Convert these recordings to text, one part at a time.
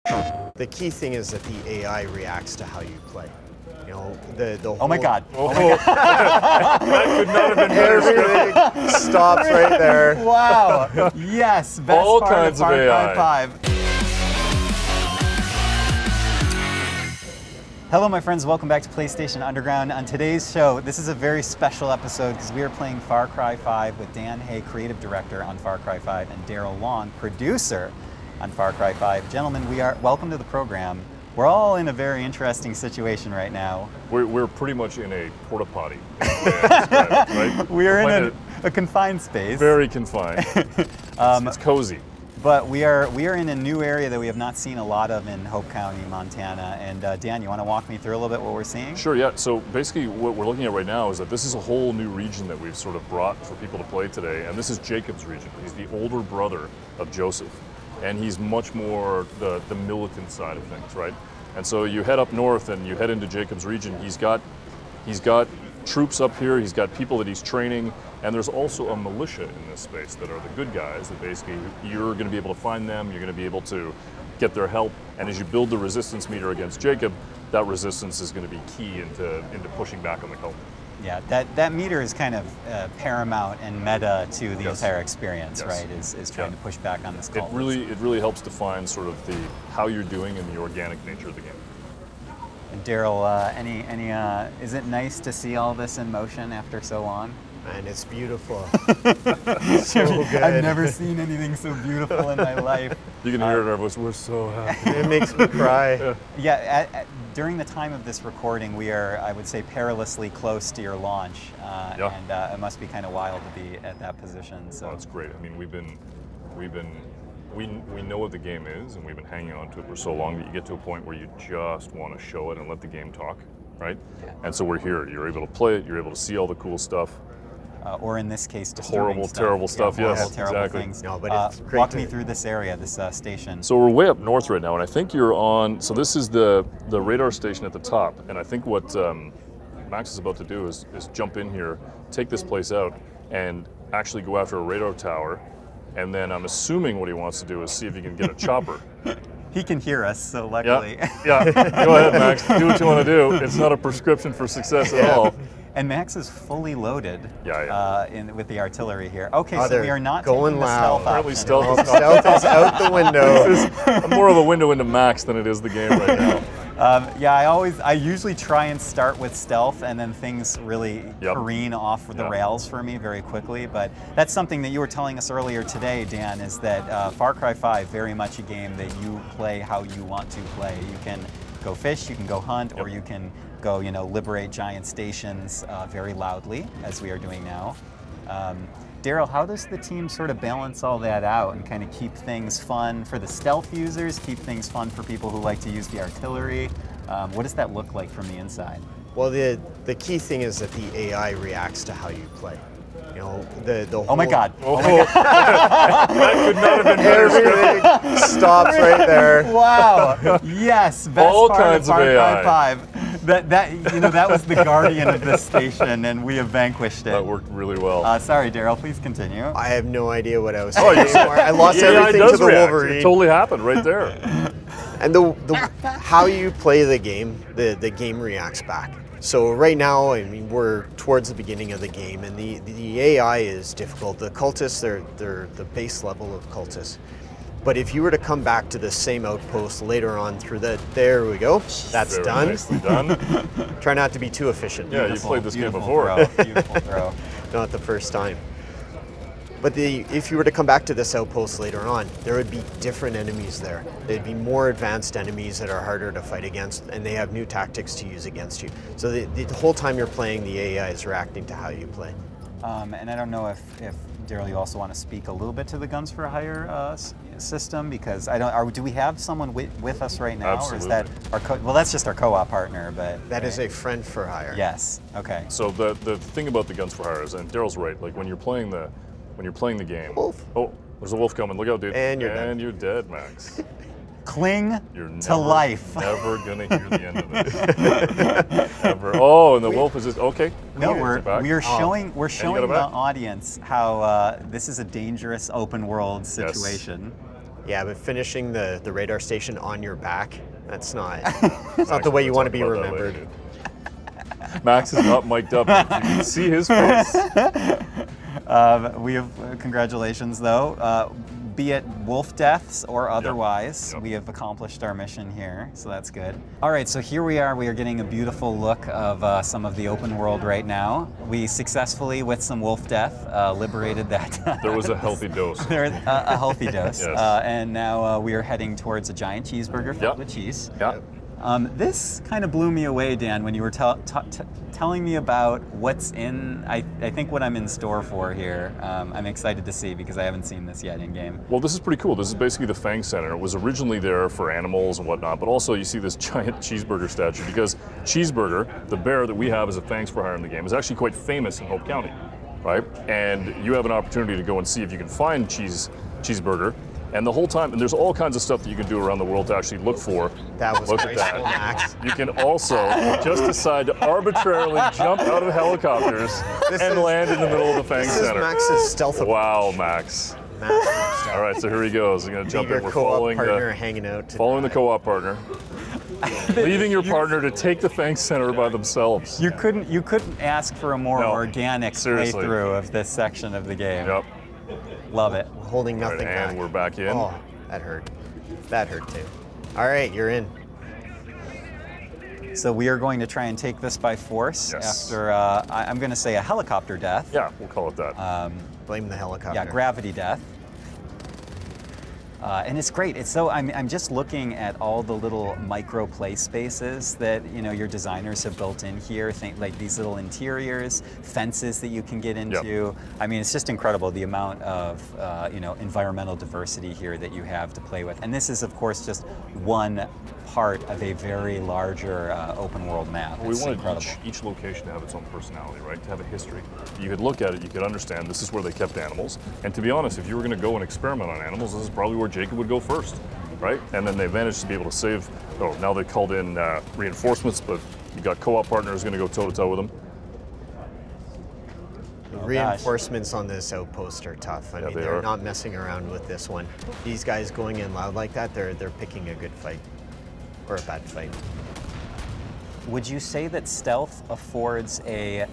The key thing is that the AI reacts to how you play. You know, the whole... Oh my God. Oh my God. That could not have been better. Everything stops right there. Wow. Yes. Best All part kinds of of Far AI. Cry 5. Hello, my friends. Welcome back to PlayStation Underground. On today's show, this is a very special episode because we are playing Far Cry 5 with Dan Hay, creative director on Far Cry 5, and Daryl Long, producer on Far Cry 5. Gentlemen, welcome to the program. We're all in a very interesting situation right now. We're pretty much in a porta potty, right? We are in a confined space. Very confined. It's cozy. But we are in a new area that we have not seen a lot of in Hope County, Montana. And Dan, you want to walk me through a little bit what we're seeing? Sure, yeah. So basically what we're looking at right now is that this is a whole new region that we've sort of brought for people to play today. And this is Jacob's region. He's the older brother of Joseph. And he's much more the militant side of things, right? And so you head up north and you head into Jacob's region. He's got troops up here, he's got people that he's training, and there's also a militia in this space that are the good guys that basically you're going to be able to find them, you're going to be able to get their help, and as you build the resistance meter against Jacob, that resistance is going to be key into pushing back on the cult. Yeah, that meter is kind of paramount and meta to the entire experience, right? Is trying to push back on this cult. It really helps define sort of how you're doing and the organic nature of the game. And Daryl, is it nice to see all this in motion after so long? Man, it's beautiful. So good. I've never seen anything so beautiful in my life. You can hear it in our voice. We're so happy. It makes me cry. Yeah, during the time of this recording, we are, I would say, perilously close to your launch, and it must be kind of wild to be at that position. So that's great. I mean, we know what the game is, and we've been hanging on to it for so long that you get to a point where you just want to show it and let the game talk, right? Yeah. And so we're here. You're able to play it. You're able to see all the cool stuff. Or in this case, horrible, terrible stuff. Yeah, yes, terrible exactly. Things. No, but it's great. Walk me through this area, this station. So we're way up north right now, and I think you're on. So this is the radar station at the top, and I think what Max is about to do is jump in here, take this place out, and actually go after a radar tower. And then I'm assuming what he wants to do is see if he can get a chopper. He can hear us, so luckily. Yeah. Go ahead, Max. Do what you want to do. It's not a prescription for success at all. And Max is fully loaded with the artillery here. Okay, so we are not going taking the loud. stealth Stealth is out the window. This is more of a window into Max than it is the game right now. I usually try and start with stealth, and then things really careen off the rails for me very quickly. But that's something that you were telling us earlier today, Dan, is that Far Cry 5 very much a game that you play how you want to play. You can go fish, you can go hunt, or you can go, liberate giant stations very loudly, as we are doing now. Daryl, how does the team sort of balance all that out and kind of keep things fun for the stealth users, keep things fun for people who like to use the artillery? What does that look like from the inside? Well, the key thing is that the AI reacts to how you play. You know, the whole... Oh my God. Oh my God. That could not have been better. Everything stops right there. Wow. Yes. Best all part kinds of Far AI. Cry 5. That was the guardian of this station, and we have vanquished it. That worked really well. Sorry, Daryl. Please continue. I have no idea what I was saying anymore. I lost everything to the react. Wolverine. It totally happened right there. And how you play the game, the game reacts back. So right now, I mean, we're towards the beginning of the game, and the AI is difficult. The cultists, they're the base level of cultists. But if you were to come back to the same outpost later on through there we go. That's Very done. nicely done. Try not to be too efficient. Yeah, you played this game before. Beautiful throw. Not the first time. But if you were to come back to this outpost later on, there would be different enemies there. There'd be more advanced enemies that are harder to fight against, and they have new tactics to use against you. So the whole time you're playing, the AI is reacting to how you play. And I don't know if Daryl, you also want to speak a little bit to the Guns for Hire system, because do we have someone with us right now? Absolutely. Or is that well, that's just our co-op partner, but that is a friend for hire. Yes. Okay. So the thing about the Guns for Hire is, and Daryl's right, like when you're playing the game. Wolf. Oh, there's a wolf coming. Look out, dude. And you're dead, Max. Cling You're to life. Never gonna hear the end of it. Ever. Oh, and the wolf is just okay. No, we're showing the back. audience how this is a dangerous open world situation. Yeah, but finishing the radar station on your back, that's not, it's not the way you want to be remembered. Max is not mic'd up. You can see his face. We have congratulations, though. Be it wolf deaths or otherwise, Yep. we have accomplished our mission here, so that's good. All right, so here we are. We are getting a beautiful look of some of the open world right now. We successfully, with some wolf death, liberated that. There was a healthy dose. A healthy dose. Yes. And now we are heading towards a giant cheeseburger filled with cheese. Yeah. This kind of blew me away, Dan, when you were telling me about what's in, I think what I'm in store for here. I'm excited to see because I haven't seen this yet in game. Well, this is pretty cool. This is basically the Fang Center. It was originally there for animals and whatnot, but also you see this giant cheeseburger statue because Cheeseburger, the bear that we have as a Fangs for Hire in the game, is actually quite famous in Hope County, right? And you have an opportunity to go and see if you can find Cheeseburger. And the whole time, and there's all kinds of stuff that you can do around the world to actually look for. That was look at graceful, that. Max. You can also just decide to arbitrarily jump out of helicopters and land in the middle of the Fang This Center. is Max's stealth approach. Wow, Max. All right, so here he goes. I'm going to jump in. We're following hanging out. the co-op partner. Leaving your partner to take the Fang Center by themselves. You couldn't ask for a more organic seriously. playthrough of this section of the game. Yep. Love it. Holding nothing And back. we're back in. Oh, that hurt. That hurt too. All right, you're in. So we are going to try and take this by force after, I'm going to say a helicopter death. Yeah, we'll call it that. Blame the helicopter. Yeah, gravity death. And it's great. It's so I'm just looking at all the little micro play spaces that your designers have built in here. Think like these little interiors, fences that you can get into. Yep. I mean, it's just incredible the amount of environmental diversity here that you have to play with. And this is, of course, just one part of a very larger open world map. We wanted incredible. each location to have its own personality, right? To have a history. You could look at it, you could understand this is where they kept animals. And to be honest, if you were going to go and experiment on animals, this is probably where Jacob would go first, right? And then they managed to be able to save. Oh, now they called in reinforcements, but you got co-op partners going to go toe-to-toe with them. Reinforcements on this outpost are tough. I mean, they're are. not messing around with this one. These guys going in loud like that, they're picking a good fight. Or a bad fight. Would you say that stealth affords a,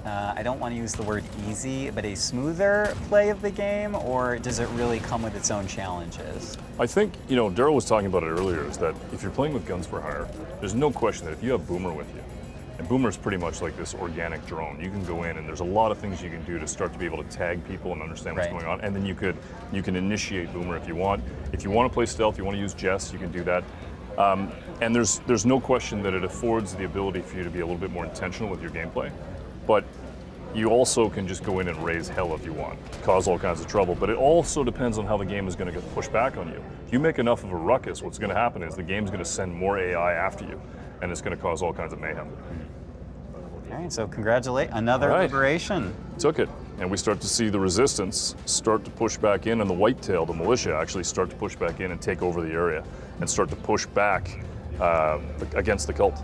I don't want to use the word easy, but a smoother play of the game, or does it really come with its own challenges? I think, Daryl was talking about it earlier, is that if you're playing with Guns for Hire, there's no question that if you have Boomer with you, and Boomer's pretty much like this organic drone, you can go in and there's a lot of things you can do to start to be able to tag people and understand what's going on, and then you can initiate Boomer if you want. If you want to play stealth, you want to use Jess, you can do that. And there's no question that it affords the ability for you to be a little bit more intentional with your gameplay, but you also can just go in and raise hell if you want, cause all kinds of trouble, but it also depends on how the game is going to get pushed back on you. If you make enough of a ruckus, what's going to happen is the game's going to send more AI after you, and it's going to cause all kinds of mayhem. All right, so congratulate, another liberation. Took it, and we start to see the resistance start to push back in, and the whitetail, the militia, actually start to push back in and take over the area, and start to push back against the cult.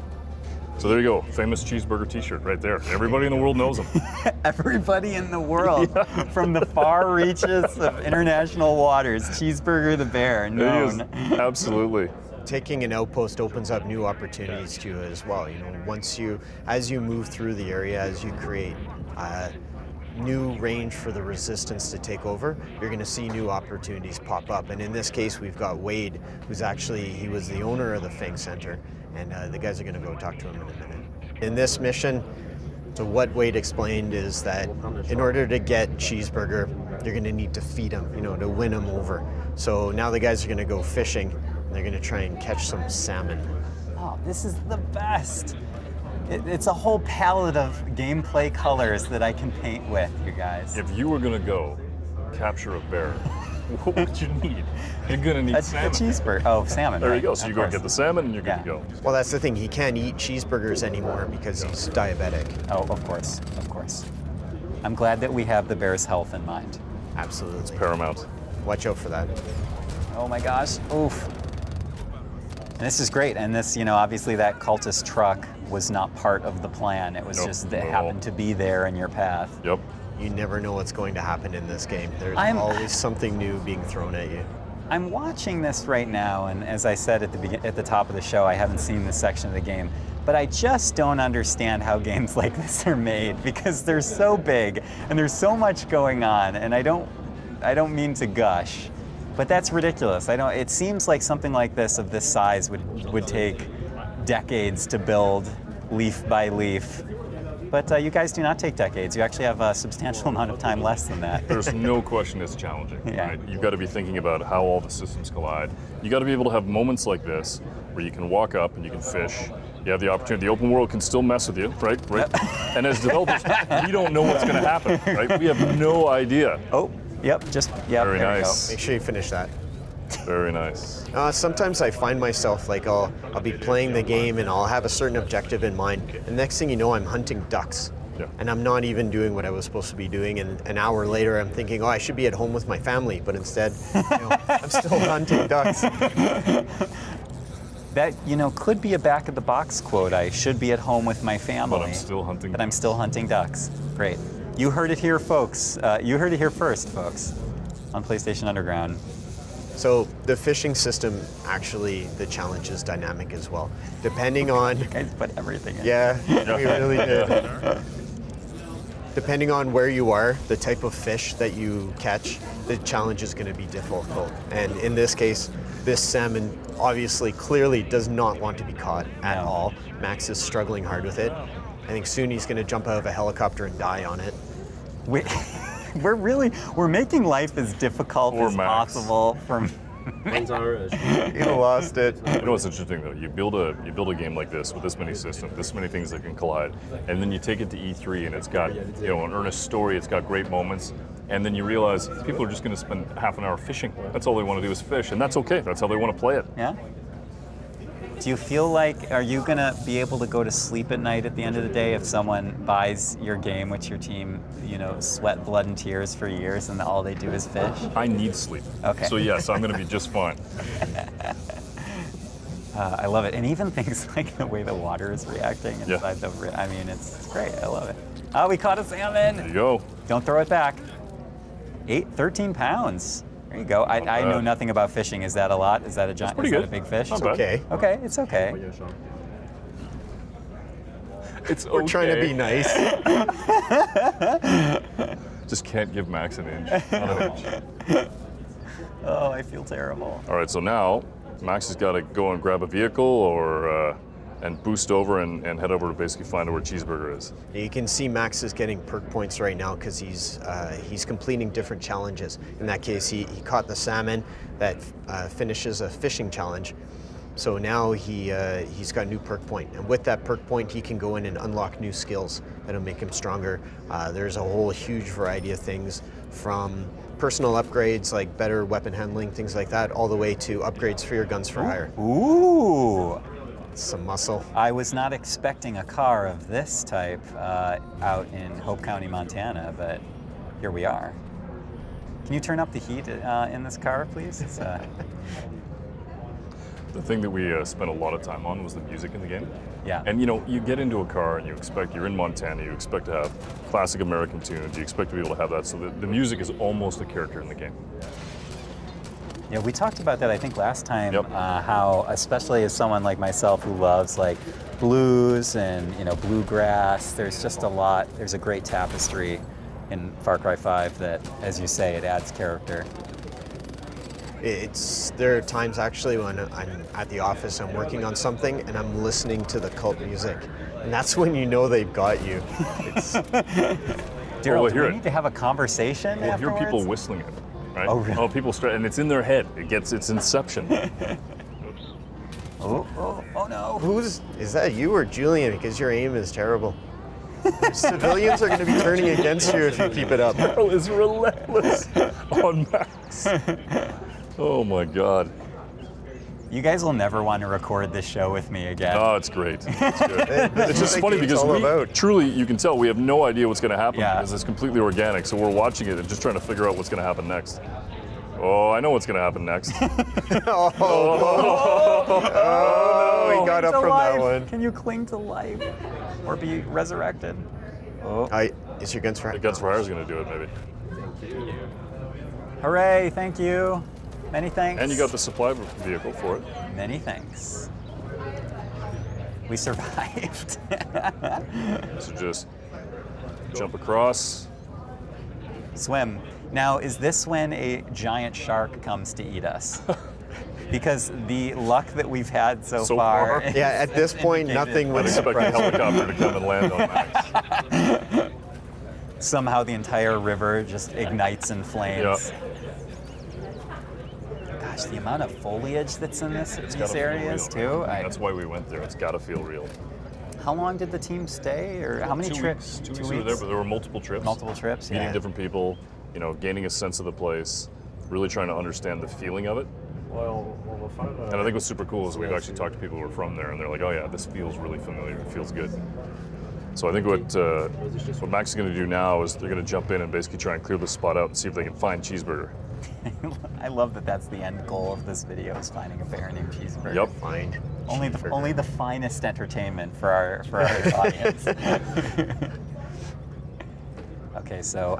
So there you go, famous cheeseburger t-shirt right there. Everybody in the world knows him. Everybody in the world, from the far reaches of international waters, Cheeseburger the bear, known. Absolutely. Taking an outpost opens up new opportunities to you as well. As you move through the area, as you create new range for the resistance to take over, you're going to see new opportunities pop up. And in this case, we've got Wade, he was the owner of the Fang Center, and the guys are going to go talk to him in a minute. In this mission, so what Wade explained is that in order to get Cheeseburger, you're going to need to feed him, to win him over. So now the guys are going to go fishing. They're going to try and catch some salmon. Oh, this is the best. It's a whole palette of gameplay colors that I can paint with, you guys. If you were going to go capture a bear, what would you need? You're going to need salmon. A cheeseburger. Oh, salmon. There you go. So you go and get the salmon and you're good to go. Well, that's the thing. He can't eat cheeseburgers anymore because he's diabetic. Oh, of course. Of course. I'm glad that we have the bear's health in mind. Absolutely. It's paramount. Watch out for that. Oh my gosh. Oof. And this is great. And this, obviously that cultist truck was not part of the plan. It was just that it happened to be there in your path. Yep. You never know what's going to happen in this game. There's always something new being thrown at you. I'm watching this right now, and as I said at the top of the show, I haven't seen this section of the game, but I just don't understand how games like this are made, because they're so big and there's so much going on, and I don't mean to gush, but that's ridiculous. It seems like something like this of this size would take decades to build, leaf by leaf. But you guys do not take decades. You actually have a substantial amount of time less than that. There's no question it's challenging. Yeah. Right? You've got to be thinking about how all the systems collide. You got to be able to have moments like this where you can walk up and you can fish. You have the opportunity. The open world can still mess with you, right? And as developers, we don't know what's going to happen, right? We have no idea. Oh, yep, Very nice. Make sure you finish that. Very nice. Sometimes I find myself like I'll be playing the game and I'll have a certain objective in mind, and next thing you know, I'm hunting ducks. Yeah. And I'm not even doing what I was supposed to be doing, and an hour later I'm thinking, oh, I should be at home with my family, but instead, I'm still hunting ducks. That, could be a back of the box quote. I should be at home with my family. But I'm still hunting But I'm still hunting ducks. Great. You heard it here, folks. You heard it here first, folks, on PlayStation Underground. So the fishing system, actually, the challenge is dynamic as well. Depending on... You guys put everything in. Yeah, we really did. Depending on where you are, the type of fish that you catch, the challenge is going to be difficult. And in this case, this salmon obviously clearly does not want to be caught at all. Max is struggling hard with it. I think soon he's going to jump out of a helicopter and die on it. We're making life as difficult as possible from... You lost it. You know what's interesting though? You build a game like this with this many systems, this many things that can collide, and then you take it to E3 and it's got an earnest story, it's got great moments, and then you realize people are just going to spend half an hour fishing. That's all they want to do is fish, and that's okay. That's how they want to play it. Yeah. Do you feel like, are you going to be able to go to sleep at night at the end of the day if someone buys your game, which your team, sweat, blood, and tears for years, and all they do is fish? I need sleep. Okay. So yes, I'm going to be just fine. I love it. And even things like the way the water is reacting inside it's great. I love it. Oh, we caught a salmon. There you go. Don't throw it back. 13 pounds. There you go. I know nothing about fishing. Is that a lot? Is that a giant? Is that a big fish? Not It's okay. Okay, it's okay. It's okay. We're trying to be nice. Just can't give Max an inch. Not an inch. Oh, I feel terrible. All right, so now Max has got to go and grab a vehicle or and boost over and head over to basically find out where Cheeseburger is. You can see Max is getting perk points right now because he's completing different challenges. In that case, he caught the salmon that finishes a fishing challenge. So now he's got a new perk point, and with that perk point, he can go in and unlock new skills that'll make him stronger. There's a whole huge variety of things, from personal upgrades like better weapon handling, things like that, all the way to upgrades for your guns for hire. Ooh. Some muscle. I was not expecting a car of this type out in Hope County, Montana, but here we are. Can you turn up the heat in this car, please? It's, The thing that we spent a lot of time on was the music in the game. Yeah. And you get into a car and you're in Montana, you expect to have classic American tunes, you expect to be able to have that, so the music is almost a character in the game. Yeah, we talked about that, I think, last time, how, especially as someone like myself who loves like blues and bluegrass, there's just a lot, there's a great tapestry in Far Cry 5 that, as you say, it adds character. There are times actually when I'm at the office, I'm working on something, and I'm listening to the cult music, and that's when you know they've got you. Daryl, do we need to have a conversation We'll afterwards? hear people whistling it, right? Oh, really? People and it's in their head. It's Inception. Oh no. Is that you or Julian? Because your aim is terrible. Civilians are going to be turning against you if you keep it up. Daryl is relentless on Max. Oh my God. You guys will never want to record this show with me again. Oh, it's great. It's good. It's just funny because truly, you can tell we have no idea what's going to happen because it's completely organic. So we're watching it and just trying to figure out what's going to happen next. Oh, I know what's going to happen next. Oh, he got up from that one. Can you cling to life or be resurrected? Oh. Is your guns for hire? The guns for hire is going to do it, maybe. Hooray, thank you. Many thanks. And you got the supply vehicle for it. Many thanks. We survived. So just jump across. Swim. Now, is this when a giant shark comes to eat us? Because the luck that we've had so far. Yeah, at this point, nothing would expect a helicopter to come and land on Max. Somehow the entire river just ignites in flames. Yep. Gosh, the amount of foliage that's in these gotta areas feel real, too. That's why we went there. It's got to feel real. How long did the team stay, or how many trips? 2 weeks we were there, but there were multiple trips. Multiple trips, Meeting different people, you know, gaining a sense of the place, really trying to understand the feeling of it. And I think what's super cool is we've actually talked to people who are from there, and they're like, "Oh yeah, this feels really familiar. It feels good." So I think what Max is going to do now is they're going to jump in and basically try and clear the spot out and see if they can find Cheeseburger. I love that that's the end goal of this video, is finding a bear named Cheeseburger. Yep. Find Only the finest entertainment for our audience. Okay, so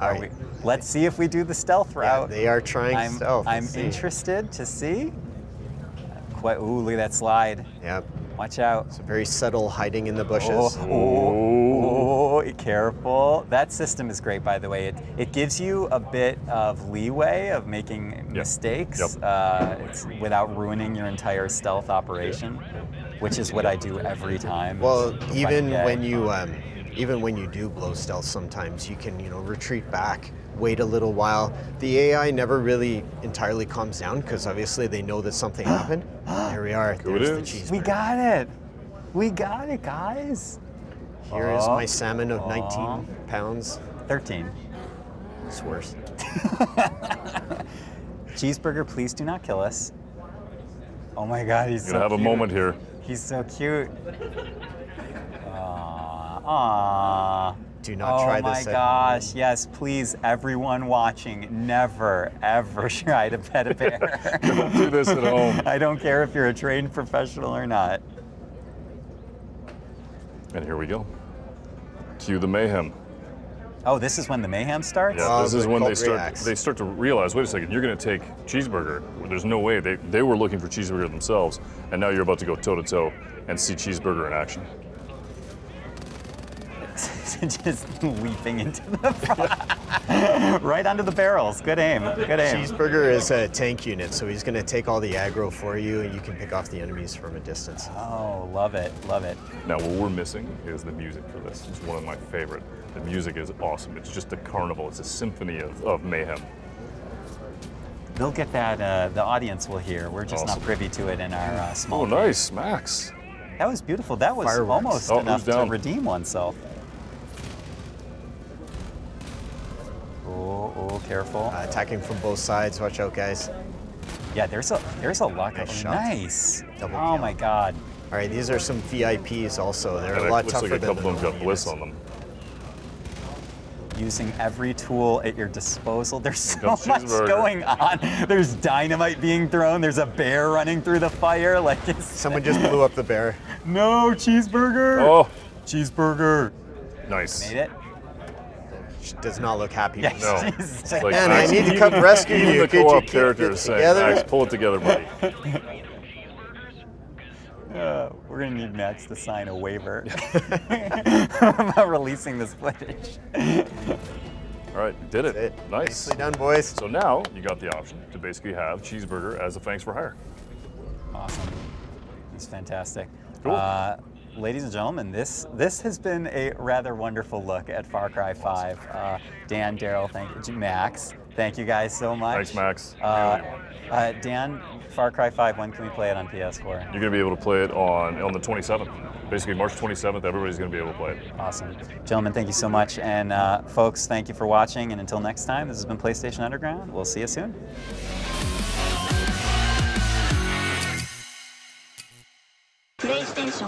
let's see if we do the stealth route. Yeah, they are trying stealth. I'm interested to see. Ooh, look at that slide. Yep. Watch out. It's very subtle, hiding in the bushes. Oh, careful. That system is great, by the way. It gives you a bit of leeway of making mistakes it's without ruining your entire stealth operation, which is what I do every time. Well, even when you do blow stealth, sometimes you can, retreat back, wait a little while. The AI never really entirely calms down because obviously they know that something happened. There we are. There's the cheeseburger. We got it. We got it, guys. Here is my salmon of 19 pounds. 13. It's worse. Cheeseburger, please do not kill us. Oh my God, he's so You're gonna have a moment here. He's so cute. Aww. Do not try this. Oh my gosh, yes, please, everyone watching, never, ever try to pet a bear. Don't do this at home. I don't care if you're a trained professional or not. And here we go. Cue the mayhem. Oh, this is when the mayhem starts? Yeah, this is when they start to realize, wait a second, you're going to take Cheeseburger. There's no way. They were looking for Cheeseburger themselves, and now you're about to go toe-to-toe and see Cheeseburger in action. Just leaping into the front. Right onto the barrels. Good aim. Good aim. Cheeseburger is a tank unit, so he's going to take all the aggro for you, and you can pick off the enemies from a distance. Oh, love it. Love it. Now, what we're missing is the music for this. It's one of my favorite. The music is awesome. It's just a carnival. It's a symphony of mayhem. They'll get that. The audience will hear. We're just not privy to it in our small. Oh, nice, Max. That was beautiful. That was Fireworks. almost enough to redeem oneself. Oh, careful. Attacking from both sides. Watch out, guys. Yeah, there's a lot. Nice shot. Nice. Double oh kill. my God. All right, these are some VIPs also. They're a It lot looks tougher like a than couple of them got bliss units. on them. Using every tool at your disposal. There's so Comes much Cheeseburger. going on. There's dynamite being thrown. There's a bear running through the fire. Like Someone just blew up the bear. No, Cheeseburger. Oh, Cheeseburger. nice. Made it. She does not look happy. Yeah, No. she's Like, Man, Max, I need to even- come rescue even you. the Could you co-op keep character it is saying, together? Max, pull it together, buddy. We're gonna need Max to sign a waiver about releasing this footage. All right, you did it. That's it. Nice. Nicely done, boys. So now you got the option to basically have Cheeseburger as a thanks for hire. Awesome. It's fantastic. Cool. Ladies and gentlemen, this has been a rather wonderful look at Far Cry 5. Dan, Daryl, thank you. Max, thank you guys so much. Thanks, Max. Dan, Far Cry 5, when can we play it on PS4? You're going to be able to play it on the 27th. Basically, March 27th, everybody's going to be able to play it. Awesome. Gentlemen, thank you so much. And folks, thank you for watching. And until next time, this has been PlayStation Underground. We'll see you soon. PlayStation